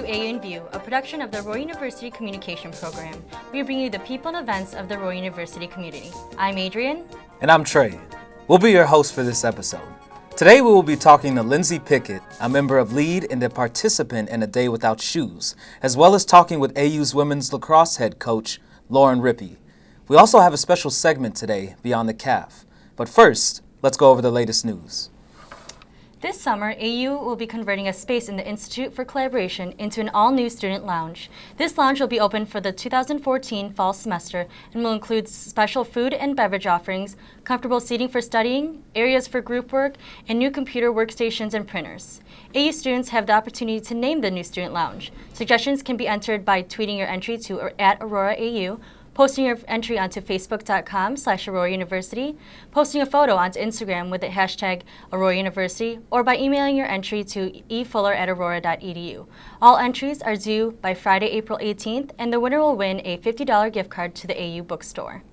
AU in View, a production of the Aurora University Communication Program. We bring you the people and events of the Aurora University community. I'm Adrian. And I'm Trey. We'll be your host for this episode. Today we will be talking to Lindsay Pickett, a member of LEAD and a participant in A Day Without Shoes, as well as talking with AU's women's lacrosse head coach, Lauren Rippey. We also have a special segment today, Beyond the CAF. But first, let's go over the latest news. This summer, AU will be converting a space in the Institute for Collaboration into an all-new student lounge. This lounge will be open for the 2014 fall semester and will include special food and beverage offerings, comfortable seating for studying, areas for group work, and new computer workstations and printers. AU students have the opportunity to name the new student lounge. Suggestions can be entered by tweeting your entry to @AuroraAU, posting your entry onto facebook.com/Aurora University, posting a photo onto Instagram with the hashtag Aurora University, or by emailing your entry to efuller@aurora.edu. All entries are due by Friday, April 18th, and the winner will win a $50 gift card to the AU bookstore.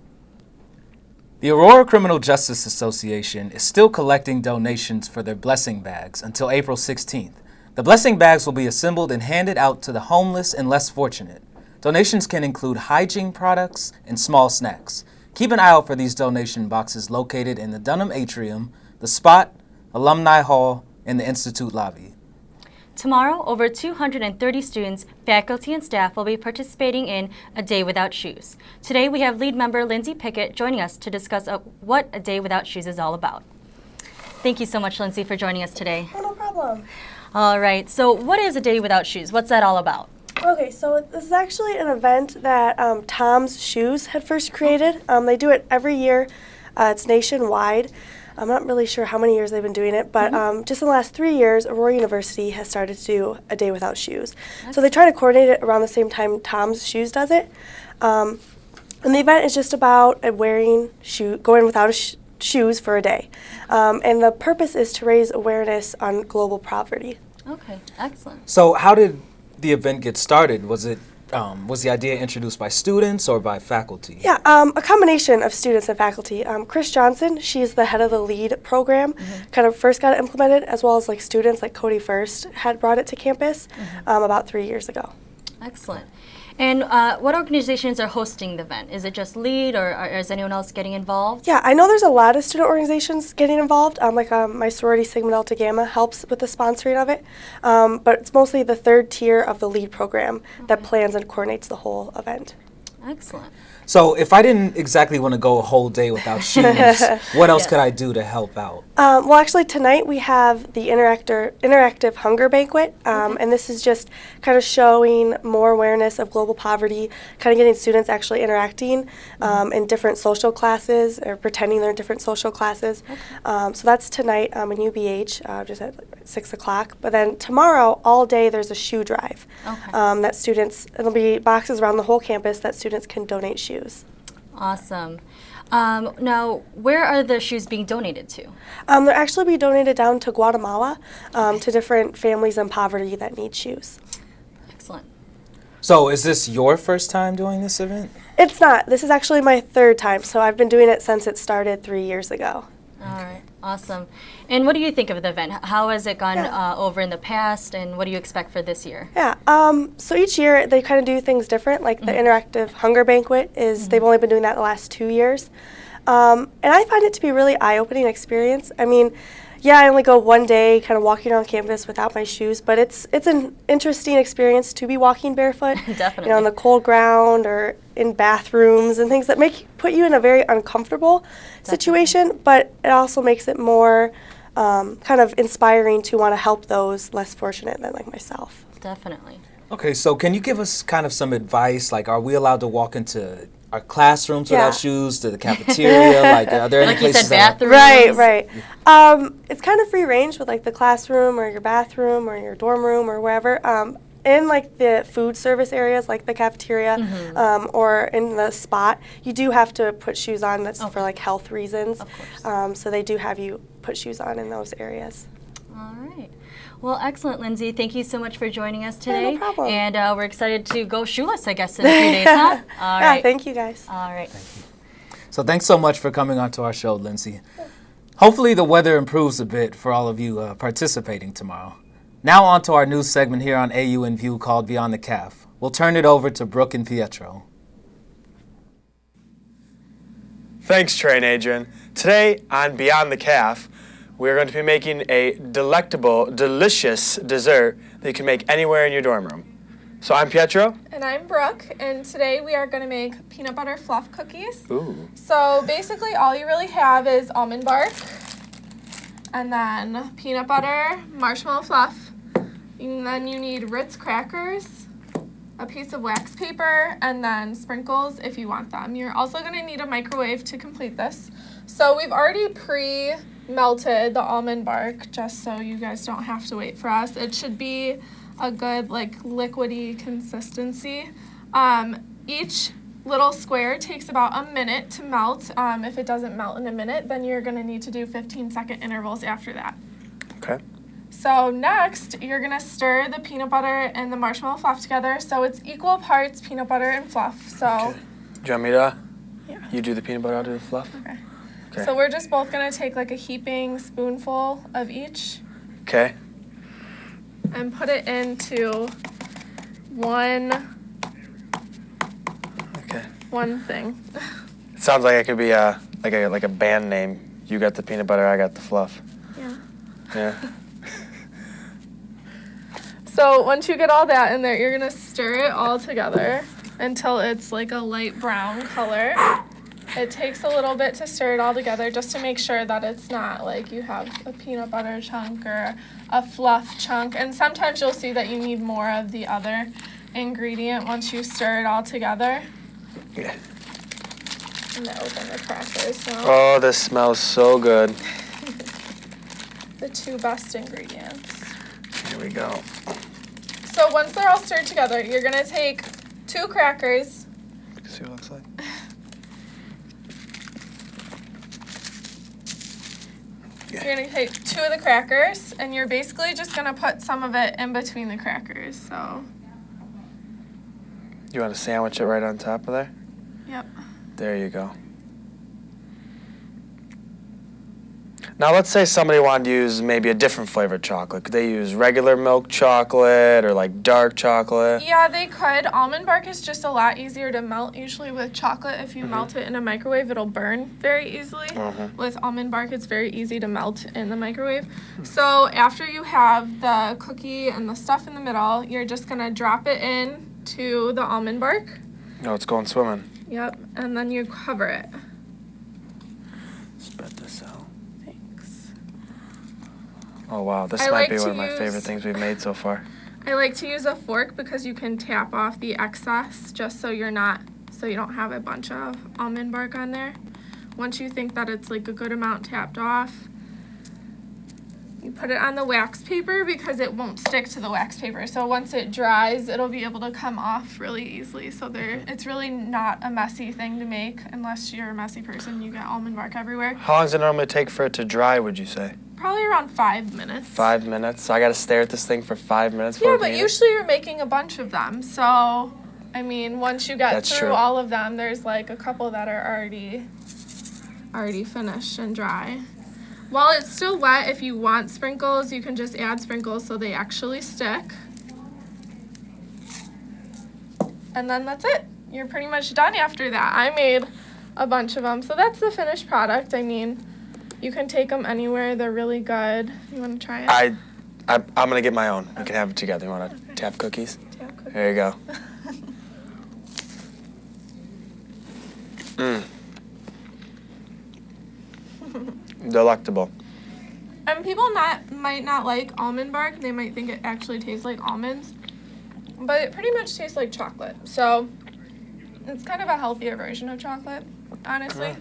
The Aurora Criminal Justice Association is still collecting donations for their blessing bags until April 16th. The blessing bags will be assembled and handed out to the homeless and less fortunate. Donations can include hygiene products and small snacks. Keep an eye out for these donation boxes located in the Dunham Atrium, the Spot, Alumni Hall, and the Institute lobby. Tomorrow, over 230 students, faculty, and staff will be participating in A Day Without Shoes. Today, we have LEAD member Lindsay Pickett joining us to discuss what A Day Without Shoes is all about. Thank you so much, Lindsay, for joining us today. Oh, no problem. All right, so what is A Day Without Shoes? What's that all about? Okay, so this is actually an event that Tom's Shoes had first created. They do it every year. It's nationwide. I'm not really sure how many years they've been doing it, but just in the last 3 years, Aurora University has started to do A Day Without Shoes. So they try to coordinate it around the same time Tom's Shoes does it. And the event is just about going without shoes for a day. And the purpose is to raise awareness on global poverty. Okay, excellent. So how did the event get started? Was the idea introduced by students or by faculty? Yeah, a combination of students and faculty. Chris Johnson, she's the head of the LEAD program, kind of first got it implemented, as well as like students like Cody First had brought it to campus about 3 years ago. Excellent. And what organizations are hosting the event? Is it just LEAD, or is anyone else getting involved? Yeah, I know there's a lot of student organizations getting involved. My sorority Sigma Delta Gamma helps with the sponsoring of it. But it's mostly the third tier of the LEAD program that plans and coordinates the whole event. Excellent. So if I didn't exactly want to go a whole day without shoes, what else could I do to help out? Well, actually, tonight we have the interactive hunger banquet, and this is just kind of showing more awareness of global poverty, kind of getting students actually interacting in different social classes or pretending they're in different social classes. So that's tonight in UBH, just at 6 o'clock. But then tomorrow, all day, there's a shoe drive that students, it'll be boxes around the whole campus that students can donate shoes. Awesome. Now, where are the shoes being donated to? They'll actually be donated down to Guatemala to different families in poverty that need shoes. Excellent. So is this your first time doing this event? It's not. This is actually my third time, so I've been doing it since it started 3 years ago. All right, awesome. And what do you think of the event? How has it gone over in the past, and what do you expect for this year? Yeah, so each year they kind of do things different. Like the interactive hunger banquet is, they've only been doing that the last 2 years. And I find it to be a really eye-opening experience. I mean, yeah, I only go one day kind of walking around campus without my shoes, but it's an interesting experience to be walking barefoot. Definitely. You know, on the cold ground or in bathrooms and things that put you in a very uncomfortable situation, but it also makes it more kind of inspiring to want to help those less fortunate than like myself. Definitely. Okay, so can you give us kind of some advice? Like, are we allowed to walk into our classrooms without shoes, to the cafeteria? Like, are there any places? You said bathrooms. Right. It's kind of free range with like the classroom or your bathroom or your dorm room or wherever. In like the food service areas, like the cafeteria, or in the spot, you do have to put shoes on. That's for like health reasons. Of course. So they do have you put shoes on in those areas. All right. Well, excellent, Lindsay. Thank you so much for joining us today. No problem. And we're excited to go shoeless, I guess, in a few days, huh? All right. Yeah, thank you guys. All right. Thank you. So thanks so much for coming on to our show, Lindsay. Hopefully the weather improves a bit for all of you participating tomorrow. Now on to our news segment here on AU in View called Beyond the Calf. We'll turn it over to Brooke and Pietro. Thanks, Trey and Adrian. Today on Beyond the Calf, we're going to be making a delectable, delicious dessert that you can make anywhere in your dorm room. So I'm Pietro. And I'm Brooke, and today we are going to make peanut butter fluff cookies. Ooh. So basically all you really have is almond bark, and then peanut butter, marshmallow fluff, and then you need Ritz crackers, a piece of wax paper, and then sprinkles if you want them. You're also going to need a microwave to complete this. So we've already pre-melted the almond bark just so you guys don't have to wait for us. It should be a good like liquidy consistency. Each little square takes about a minute to melt. If it doesn't melt in a minute, then you're going to need to do 15-second intervals after that. Okay. So next, you're going to stir the peanut butter and the marshmallow fluff together so it's equal parts peanut butter and fluff. So Okay. Do you want me to? Yeah. You do the peanut butter, I'll do the fluff? Okay. Okay. So we're just both going to take like a heaping spoonful of each Okay. and put it into one thing. It sounds like it could be like a band name. You got the peanut butter, I got the fluff. Yeah. Yeah. So once you get all that in there, you're going to stir it all together until it's like a light brown color. It takes a little bit to stir it all together just to make sure that it's not like you have a peanut butter chunk or a fluff chunk. And sometimes you'll see that you need more of the other ingredient once you stir it all together. Yeah. I'm going to open the crackers now. Oh, this smells so good. The two best ingredients. Here we go. So once they're all stirred together, you're going to take 2 crackers. See what it looks like? You're going to take 2 of the crackers, and you're basically just going to put some of it in between the crackers. So, You want to sandwich it right on top of there? yep. There you go. Now let's say somebody wanted to use maybe a different flavored chocolate. Could they use regular milk chocolate or like dark chocolate? Yeah, they could. Almond bark is just a lot easier to melt. Usually with chocolate, if you melt it in a microwave, it'll burn very easily. With almond bark, it's very easy to melt in the microwave. So after you have the cookie and the stuff in the middle, you're just going to drop it in to the almond bark. No, it's going swimming. Yep, and then you cover it. Spread this out. Thanks. Oh wow, this I might like be to one of my use- favorite things we've made so far. I like to use a fork because you can tap off the excess just so you don't have a bunch of almond bark on there. Once you think that it's like a good amount tapped off, you put it on the wax paper because it won't stick to the wax paper. So once it dries, it'll be able to come off really easily. So it's really not a messy thing to make unless you're a messy person. You get almond bark everywhere. How long does it normally take for it to dry, would you say? Probably around 5 minutes. 5 minutes? So I gotta stare at this thing for 5 minutes before Yeah, I can but eat it? usually you're making a bunch of them. So, I mean, once you get That's through true. all of them, there's like a couple that are already finished and dry. While it's still wet, if you want sprinkles, you can just add sprinkles so they actually stick. And then that's it. You're pretty much done after that. I made a bunch of them. So that's the finished product. I mean, you can take them anywhere. They're really good. You want to try it? I'm gonna get my own. We can have it together. You wanna tap cookies? Yeah, quick. There you go. Delectable. And people might not like almond bark. They might think it actually tastes like almonds. But it pretty much tastes like chocolate. So it's kind of a healthier version of chocolate, honestly.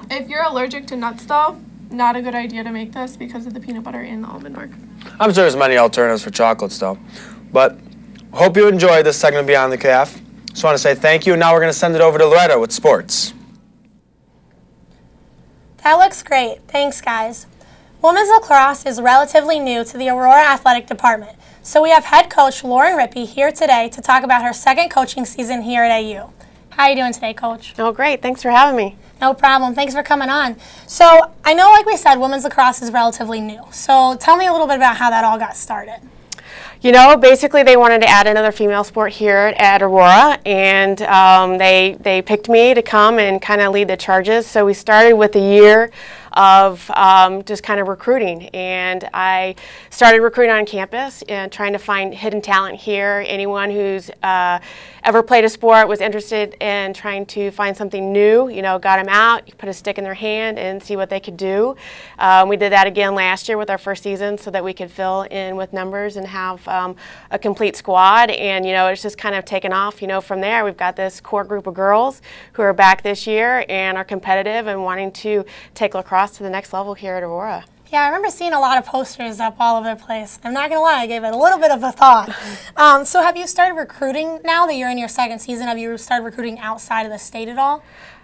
If you're allergic to nuts, though, not a good idea to make this because of the peanut butter and the almond bark. I'm sure there's many alternatives for chocolates though. But hope you enjoyed this segment of Beyond the Calf. Just want to say thank you. Now we're going to send it over to Loretta with sports. That looks great. Thanks, guys. Women's lacrosse is relatively new to the Aurora Athletic Department, so we have head coach Lauren Rippey here today to talk about her second coaching season here at AU. How are you doing today, Coach? Oh, great. Thanks for having me. No problem. Thanks for coming on. So I know, like we said, women's lacrosse is relatively new. So tell me a little bit about how that all got started. You know, basically they wanted to add another female sport here at Aurora, and they picked me to come and kind of lead the charges. So we started with a year of just kind of recruiting, and I started recruiting on campus and trying to find hidden talent here. Anyone who's ever played a sport, was interested in trying to find something new, you know, got them out, you put a stick in their hand and see what they could do. We did that again last year with our first season so that we could fill in with numbers and have a complete squad, and you know, it's just kind of taken off. You know, from there we've got this core group of girls who are back this year and are competitive and wanting to take lacrosse to the next level here at Aurora. Yeah, I remember seeing a lot of posters up all over the place. I'm not going to lie, I gave it a little bit of a thought. So have you started recruiting now that you're in your second season? Have you started recruiting outside of the state at all?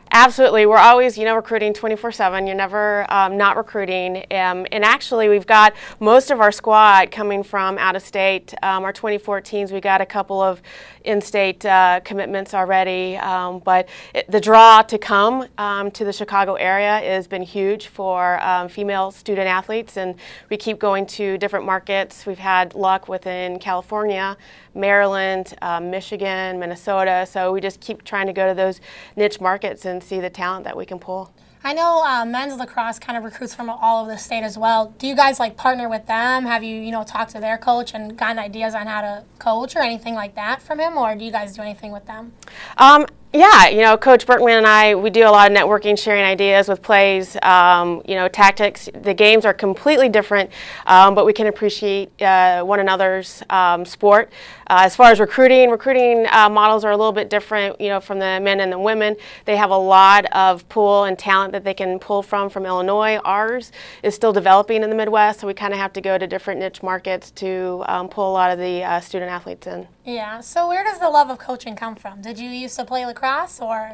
Absolutely. We're always, you know, recruiting 24/7. You're never not recruiting. And actually, we've got most of our squad coming from out of state. Our 2014s, we got a couple of in-state commitments already. But the draw to come to the Chicago area has been huge for female student athletes. And we keep going to different markets. We've had luck within California, Maryland, Michigan, Minnesota. So we just keep trying to go to those niche markets and see the talent that we can pull. I know men's lacrosse kind of recruits from all over the state as well. Do you guys like partner with them? Have you, talked to their coach and gotten ideas on how to coach or anything like that from him, or do you guys do anything with them? Yeah, Coach Berkman and I, we do a lot of networking, sharing ideas with plays, tactics. The games are completely different, but we can appreciate one another's sport. As far as recruiting models are a little bit different, from the men and the women. They have a lot of pool and talent that they can pull from Illinois. Ours is still developing in the Midwest, so we kind of have to go to different niche markets to pull a lot of the student athletes in. Yeah, so where does the love of coaching come from? Did you used to play lacrosse, or?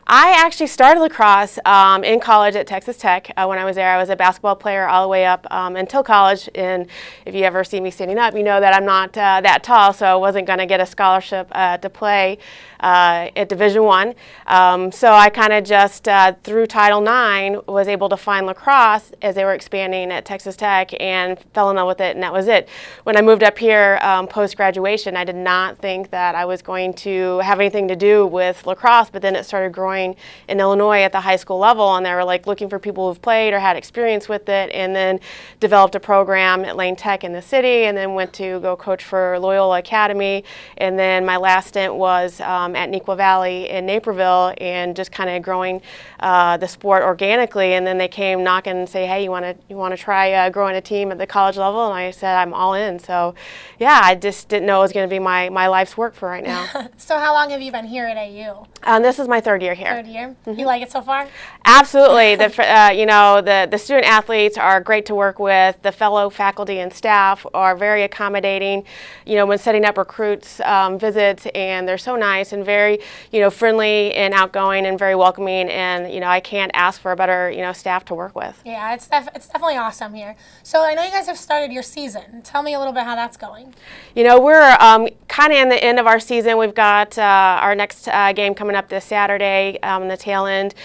I actually started lacrosse in college at Texas Tech. When I was there, I was a basketball player all the way up until college. And if you ever see me standing up, you know that I'm not that tall, so I wasn't going to get a scholarship to play at Division I. So I kind of just, through Title IX, was able to find lacrosse as they were expanding at Texas Tech and fell in love with it, and that was it. When I moved up here post-graduation, I did not think that I was going to have anything to do with lacrosse, but then it started growing in Illinois at the high school level, and they were like looking for people who've played or had experience with it, and then developed a program at Lane Tech in the city, and then went to go coach for Loyola Academy, and then my last stint was at Neuqua Valley in Naperville, and just kind of growing the sport organically. And then they came knocking and say, hey, you want to try growing a team at the college level? And I said, I'm all in. So yeah, I just didn't know it was going to be my life's work for right now. So how long have you been here at AU? This is my third year here. Third year. You like it so far? Absolutely. The student athletes are great to work with. The fellow faculty and staff are very accommodating, when setting up recruits visits, and they're so nice and very, friendly and outgoing and very welcoming, and, I can't ask for a better, staff to work with. Yeah, it's definitely awesome here. So I know you guys have started your season. Tell me a little bit how that's going. We're kind of in the end of our season. We've got our next game coming up this Saturday, the tail end,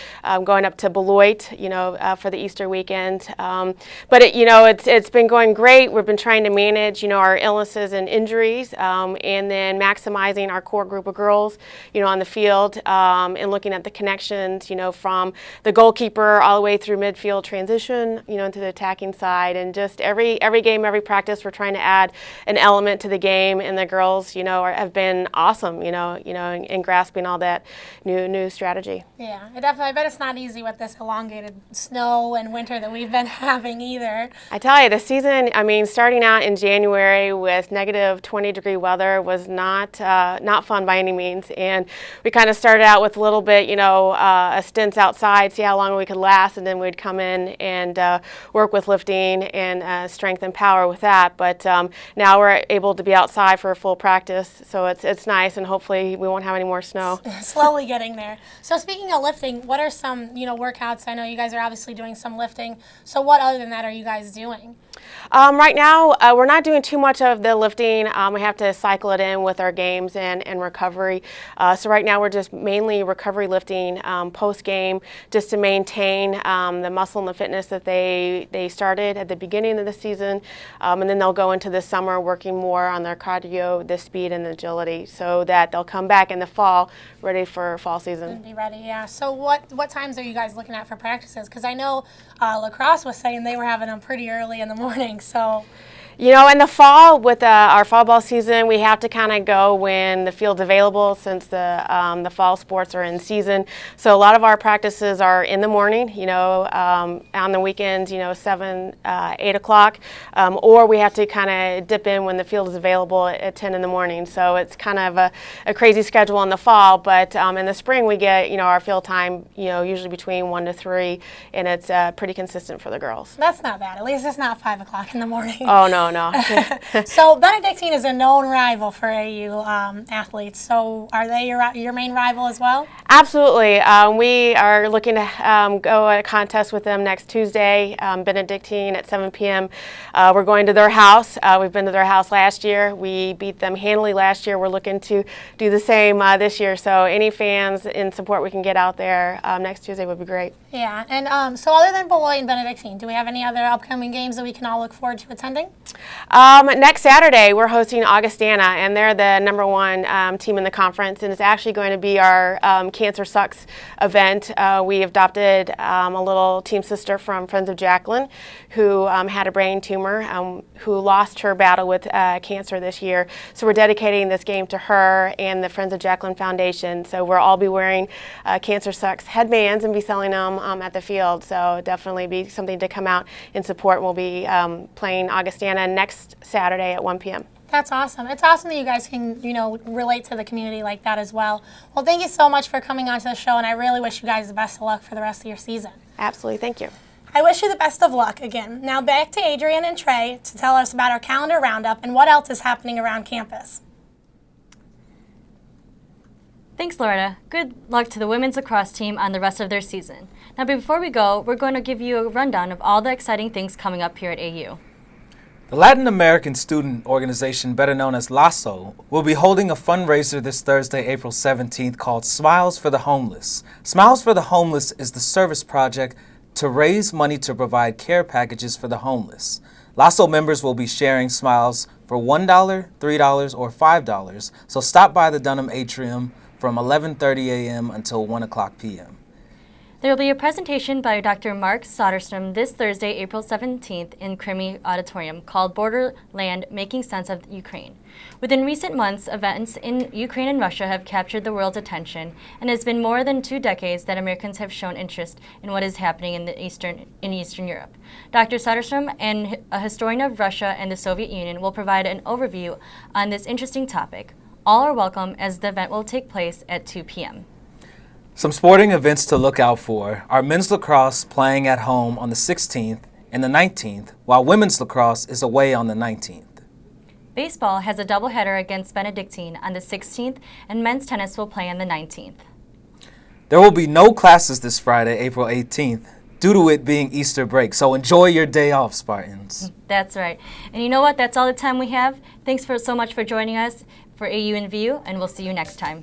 going up to Beloit, for the Easter weekend. But it's been going great. We've been trying to manage, our illnesses and injuries, and then maximizing our core group of girls, on the field, and looking at the connections, from the goalkeeper all the way through midfield transition, into the attacking side, and just every game, every practice, we're trying to add an element to the game, and the girls, have been awesome, in grasping all that new strategy. Yeah, I bet it's not easy with this elongated snow and winter that we've been having either. I tell you, the season, starting out in January with negative 20-degree weather was not fun by any means, and we kind of started out with a little bit, stints outside, see how long we could last, and then we'd come in and work with lifting and strength and power with that. But now we're able to be outside for a full practice, so it's nice, and hopefully we won't have any more snow. Slowly getting there. So speaking of lifting, what are some workouts? I know you guys are obviously doing some lifting. So what other than that are you guys doing? Right now, we're not doing too much of the lifting. We have to cycle it in with our games and recovery. So right now, we're just mainly recovery lifting post-game, just to maintain the muscle and the fitness that they started at the beginning of the season. And then they'll go into the summer working more on their cardio, the speed, and agility, so that they'll come back in the fall ready for fall season. Be ready, yeah. So what times are you guys looking at for practices? Because I know Lacrosse was saying they were having them pretty early in the morning. So, you know, in the fall with our fall ball season, we have to kind of go when the field's available, since the fall sports are in season. So a lot of our practices are in the morning, you know, on the weekends, you know, 7, 8 o'clock, or we have to kind of dip in when the field is available at 10 in the morning. So it's kind of a crazy schedule in the fall, but in the spring we get, you know, our field time, you know, usually between 1 to 3, and it's pretty consistent for the girls. That's not bad. At least it's not 5 o'clock in the morning. Oh, no. So Benedictine is a known rival for AU athletes. So are they your main rival as well? Absolutely. We are looking to go at a contest with them next Tuesday, Benedictine at 7 p.m. We're going to their house. We've been to their house last year. We beat them handily last year. We're looking to do the same this year. So any fans in support we can get out there next Tuesday would be great. Yeah. And so other than Beloit and Benedictine, do we have any other upcoming games that we can all look forward to attending? Next Saturday, we're hosting Augustana, and they're the #1 team in the conference, and it's actually going to be our Cancer Sucks event. We adopted a little team sister from Friends of Jacqueline, who had a brain tumor, who lost her battle with cancer this year. So we're dedicating this game to her and the Friends of Jacqueline Foundation. So we'll all be wearing Cancer Sucks headbands and be selling them at the field. So definitely be something to come out and support. We'll be playing Augustana next Saturday at 1 p.m. That's awesome. It's awesome that you guys can, you know, relate to the community like that as well. Well, thank you so much for coming onto the show, and I really wish you guys the best of luck for the rest of your season. Absolutely. Thank you. I wish you the best of luck again. Now back to Adrian and Trey to tell us about our calendar roundup and what else is happening around campus. Thanks, Loretta. Good luck to the women's lacrosse team on the rest of their season. Now, before we go, we're going to give you a rundown of all the exciting things coming up here at AU. The Latin American student organization, better known as LASO, will be holding a fundraiser this Thursday, April 17th, called Smiles for the Homeless. Smiles for the Homeless is the service project to raise money to provide care packages for the homeless. LASO members will be sharing smiles for $1, $3, or $5, so stop by the Dunham Atrium from 11:30 a.m. until 1 o'clock p.m. There will be a presentation by Dr. Mark Soderstrom this Thursday, April 17th in Crimi Auditorium called Borderland, Making Sense of Ukraine. Within recent months, events in Ukraine and Russia have captured the world's attention, and it has been more than 2 decades that Americans have shown interest in what is happening in Eastern Europe. Dr. Soderstrom, a historian of Russia and the Soviet Union, will provide an overview on this interesting topic. All are welcome, as the event will take place at 2 p.m. Some sporting events to look out for are men's lacrosse playing at home on the 16th and the 19th, while women's lacrosse is away on the 19th. Baseball has a doubleheader against Benedictine on the 16th, and men's tennis will play on the 19th. There will be no classes this Friday, April 18th, due to it being Easter break, so enjoy your day off, Spartans. That's right. And you know what? That's all the time we have. Thanks so much for joining us for AU in View, and we'll see you next time.